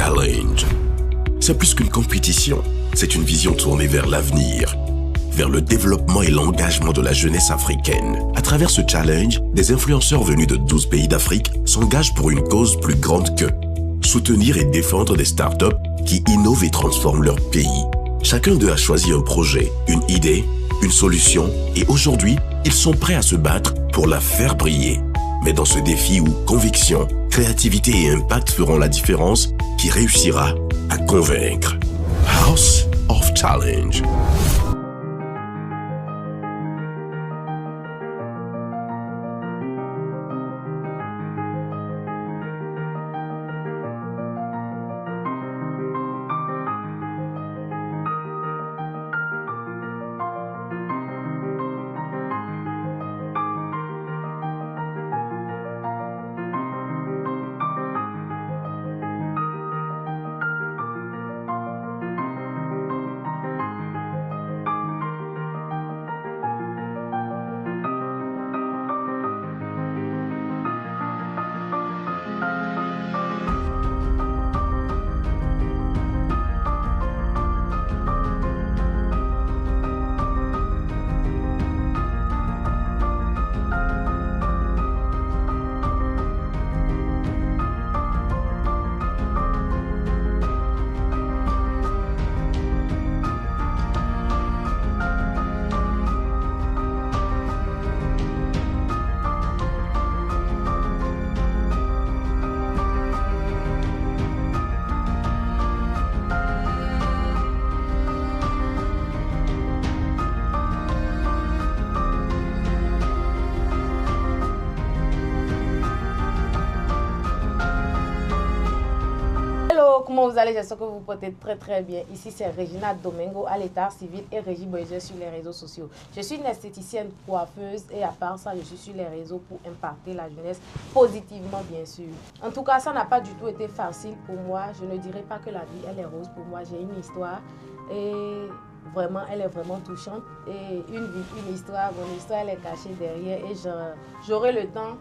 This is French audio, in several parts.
Challenge. C'est plus qu'une compétition, c'est une vision tournée vers l'avenir, vers le développement et l'engagement de la jeunesse africaine. À travers ce challenge, des influenceurs venus de 12 pays d'Afrique s'engagent pour une cause plus grande que soutenir et défendre des startups qui innovent et transforment leur pays. Chacun d'eux a choisi un projet, une idée, une solution et aujourd'hui, ils sont prêts à se battre pour la faire briller. Mais dans ce défi où conviction, créativité et impact feront la différence, qui réussira à convaincre? House of Challenge. Comment vous allez? J'espère que vous vous portez très bien. Ici, c'est Regina Domingo à l'état civil et Régie Boyer sur les réseaux sociaux. Je suis une esthéticienne coiffeuse et à part ça, je suis sur les réseaux pour impacter la jeunesse positivement, bien sûr. En tout cas, ça n'a pas du tout été facile pour moi. Je ne dirais pas que la vie, elle est rose pour moi. J'ai une histoire et vraiment, elle est vraiment touchante. Et une histoire, mon histoire, elle est cachée derrière et j'aurai le temps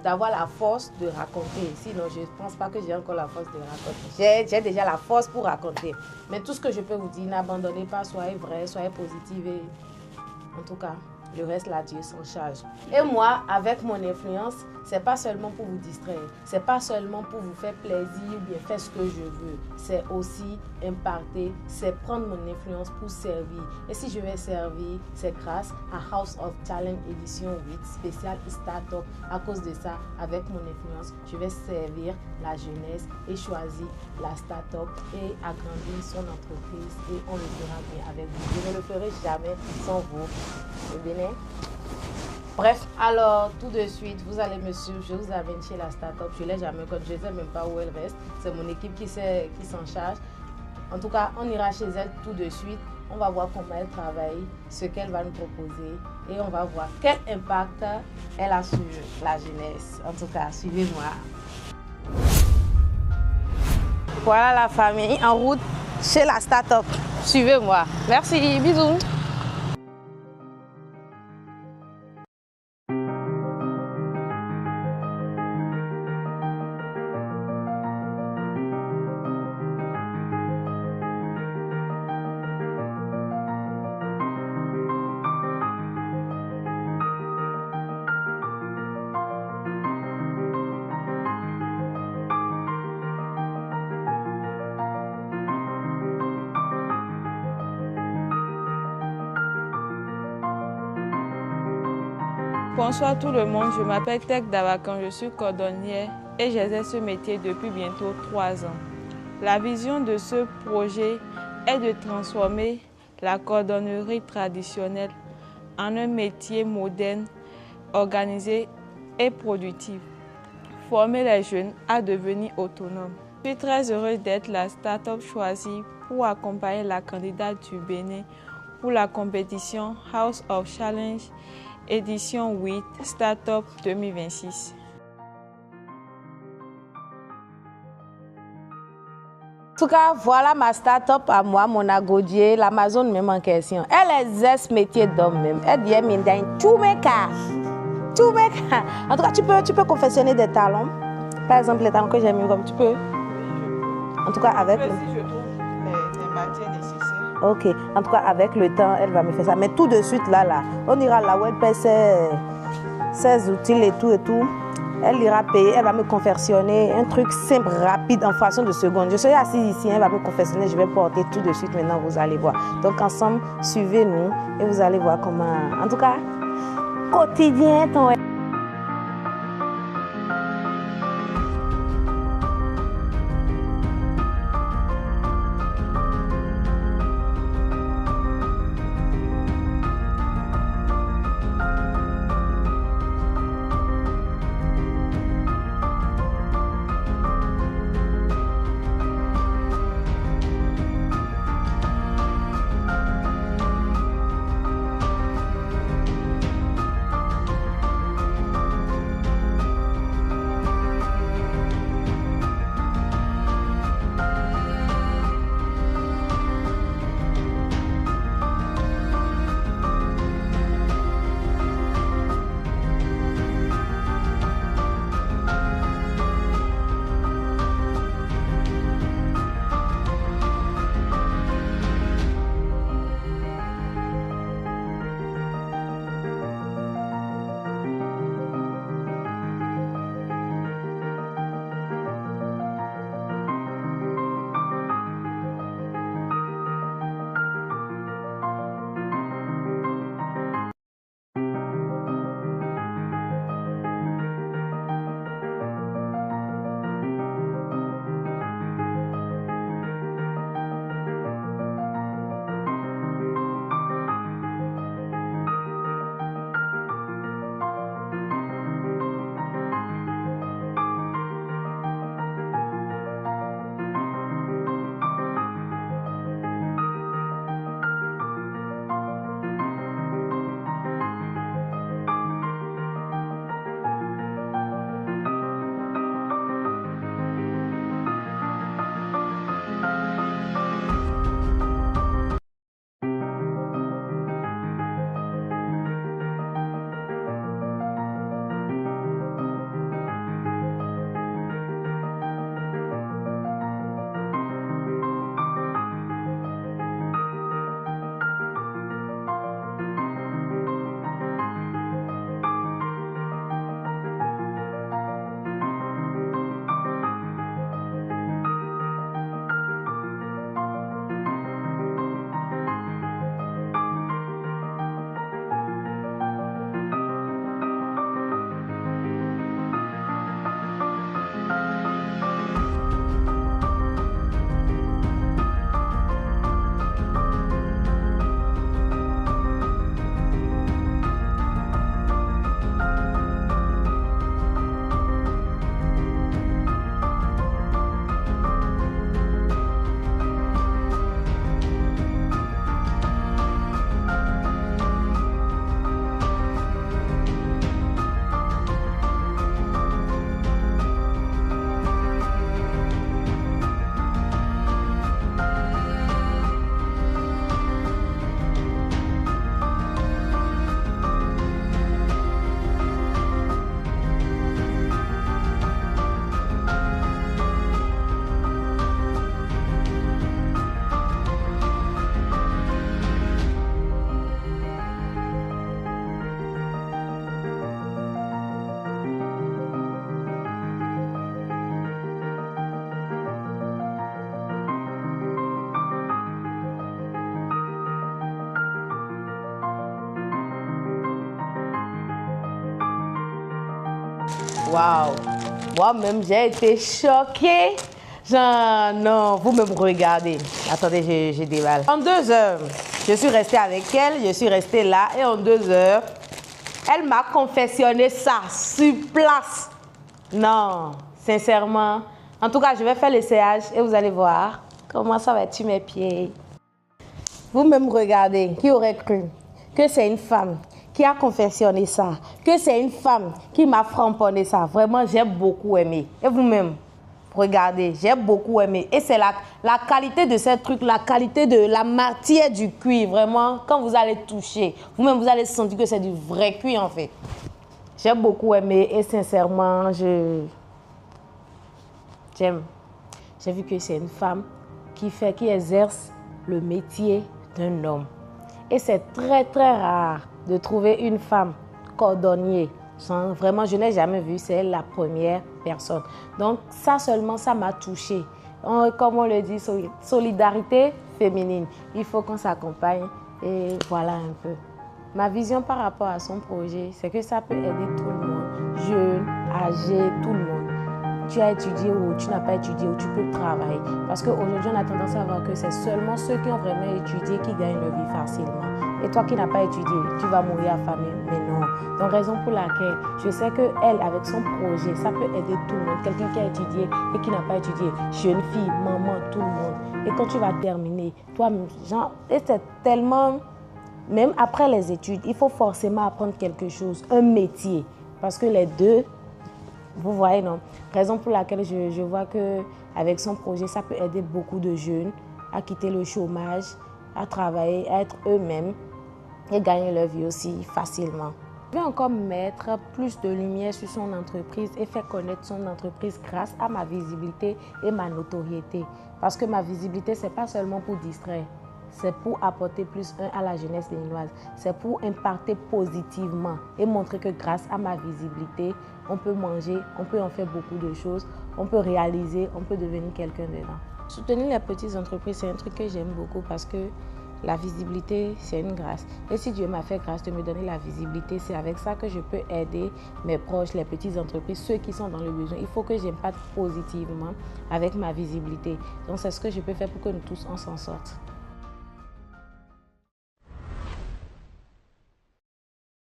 d'avoir la force de raconter. Sinon, je ne pense pas que j'ai encore la force de raconter. J'ai déjà la force pour raconter. Mais tout ce que je peux vous dire, n'abandonnez pas, soyez vrai, soyez positive. Et en tout cas, le reste, là, Dieu s'en charge. Et moi, avec mon influence, c'est pas seulement pour vous distraire, c'est pas seulement pour vous faire plaisir ou bien faire ce que je veux. C'est aussi imparter, c'est prendre mon influence pour servir. Et si je vais servir, c'est grâce à House of Challenge édition 8, spécial Startup. À cause de ça, avec mon influence, je vais servir la jeunesse et choisir la startup et agrandir son entreprise. Et on le fera bien avec vous. Je ne le ferai jamais sans vous. Le Bénin. Bref, alors tout de suite, vous allez me suivre, je vous amène chez la start-up. Je ne l'ai jamais connue, je ne sais même pas où elle reste. C'est mon équipe qui s'en charge. En tout cas, on ira chez elle tout de suite. On va voir comment elle travaille, ce qu'elle va nous proposer et on va voir quel impact elle a sur la jeunesse. En tout cas, suivez-moi. Voilà la famille en route chez la start-up. Suivez-moi. Merci, bisous. Bonsoir tout le monde, je m'appelle Tek Dawakan, je suis cordonnière et j'exerce ce métier depuis bientôt 3 ans. La vision de ce projet est de transformer la cordonnerie traditionnelle en un métier moderne, organisé et productif. Former les jeunes à devenir autonomes. Je suis très heureuse d'être la start-up choisie pour accompagner la candidate du Bénin pour la compétition House of Challenge édition 8 Startup 2026. En tout cas, voilà ma start-up à moi, mon Agodier, l'Amazon même en question. Elle exerce métier d'homme même. Elle dit, Tchoumeka. En tout cas, tu peux confectionner des talons. Par exemple, les talons que j'ai mis comme tu peux. En tout cas, avec... Si je trouve les matières nécessaires. Ok. En tout cas, avec le temps, elle va me faire ça. Mais tout de suite, là, on ira là où elle paie ses outils et tout. Elle ira payer, elle va me confectionner un truc simple, rapide, en fraction de seconde. Je serai assise ici, elle va me confectionner, je vais porter tout de suite maintenant, vous allez voir. Donc ensemble, suivez-nous et vous allez voir comment... En tout cas, quotidien, ton... Waouh! Moi-même, j'ai été choquée. Genre, non, vous me regardez. Attendez, je déballe. En 2 heures, je suis restée avec elle, je suis restée là. Et en 2 heures, elle m'a confectionné ça sur place. Non, sincèrement. En tout cas, je vais faire l'essayage et vous allez voir comment ça va être sur mes pieds. Vous-même regardez, qui aurait cru que c'est une femme qui a confectionné ça, que c'est une femme qui m'a framponné ça. Vraiment, j'ai beaucoup aimé. Et vous-même, regardez, j'ai beaucoup aimé. Et c'est la qualité de ce truc, la qualité de la matière du cuir. Vraiment, quand vous allez toucher, vous-même, vous allez sentir que c'est du vrai cuir, en fait. J'ai beaucoup aimé et sincèrement, j'aime. j'ai vu que c'est une femme qui exerce le métier d'un homme. Et c'est très très rare de trouver une femme cordonnier. Vraiment, je n'ai jamais vu, c'est la première personne. Donc ça seulement, ça m'a touchée. Comme on le dit, solidarité féminine. Il faut qu'on s'accompagne et voilà un peu. Ma vision par rapport à son projet, c'est que ça peut aider tout le monde, jeune, âgé, tout le monde. Tu as étudié ou tu n'as pas étudié ou tu peux travailler. Parce qu'aujourd'hui, on a tendance à voir que c'est seulement ceux qui ont vraiment étudié qui gagnent leur vie facilement. Et toi qui n'as pas étudié, tu vas mourir affamé. Mais non. Donc, raison pour laquelle je sais qu'elle, avec son projet, ça peut aider tout le monde. Quelqu'un qui a étudié et qui n'a pas étudié, jeune fille, maman, tout le monde. Et quand tu vas terminer, toi, genre, et c'est tellement... Même après les études, il faut forcément apprendre quelque chose, un métier. Parce que les deux, vous voyez, non? Raison pour laquelle je vois qu'avec son projet, ça peut aider beaucoup de jeunes à quitter le chômage, à travailler, à être eux-mêmes et gagner leur vie aussi facilement. Je vais encore mettre plus de lumière sur son entreprise et faire connaître son entreprise grâce à ma visibilité et ma notoriété. Parce que ma visibilité, ce n'est pas seulement pour distraire. C'est pour apporter plus à la jeunesse béninoise. C'est pour impacter positivement et montrer que grâce à ma visibilité, on peut manger, on peut en faire beaucoup de choses, on peut réaliser, on peut devenir quelqu'un dedans. Soutenir les petites entreprises, c'est un truc que j'aime beaucoup parce que la visibilité, c'est une grâce. Et si Dieu m'a fait grâce de me donner la visibilité, c'est avec ça que je peux aider mes proches, les petites entreprises, ceux qui sont dans le besoin. Il faut que j'impacte positivement avec ma visibilité. Donc, c'est ce que je peux faire pour que nous tous, on s'en sorte.